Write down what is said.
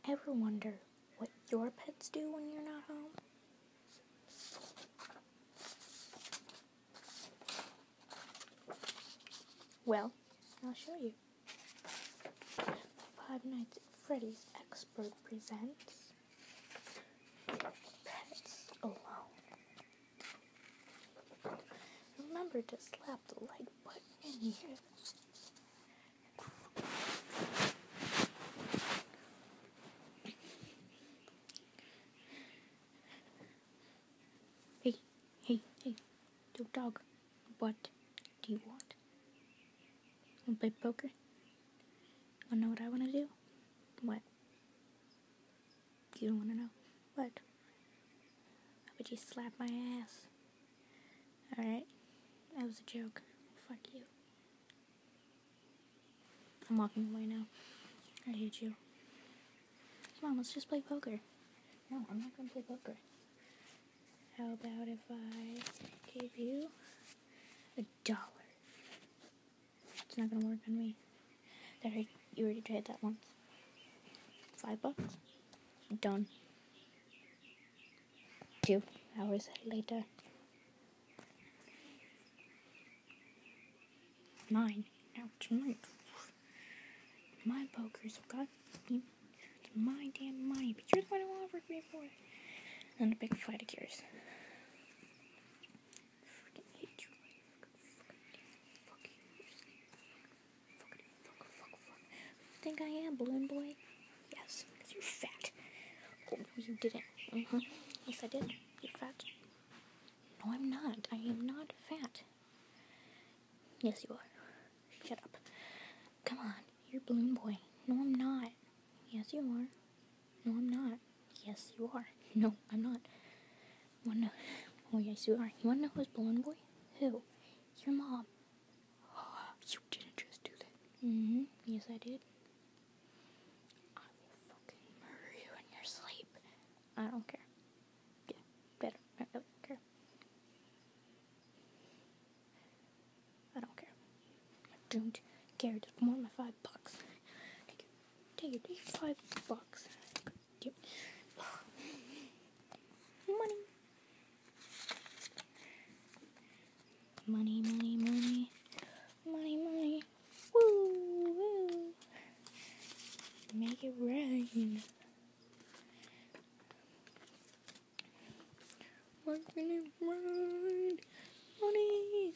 Ever wonder what your pets do when you're not home? Well, I'll show you. Five Nights at Freddy's Expert presents Pets Alone. Remember to slap the like button in here. Hey, dog, what do you want? Want to play poker? Wanna know what I want to do? What? You don't want to know? What? How about you slap my ass? Alright, that was a joke. Fuck you. I'm walking away now. I hate you. Come on, let's just play poker. No, I'm not gonna play poker. How about if I gave you $1? It's not gonna work on me. There, you already tried that once. $5? Done. 2 hours later. 9. Ouch, my poker's got it's my damn money, but you're the one who offered me for it. And a big fight occurs. Freaking hate you. Fuck. Think I am, Balloon Boy? Yes, because you're fat. Oh, no, you didn't. Yes, I did. You're fat. No, I'm not. I am not fat. Yes, you are. Shut up. Come on, you're Balloon Boy. No, I'm not. Yes, you are. No, I'm not. Yes, you are. No, I'm not. Wanna know? Oh, yes, you are. You wanna know who's Balloon Boy? Who? Your mom. Oh, you didn't just do that. Yes, I did. I will fucking murder you in your sleep. I don't care. Yeah, better. I don't care. I don't care. I don't care. Just want my $5. Take it. $5. Yep. Money. Woo. Make it rain. Making it rain. Money.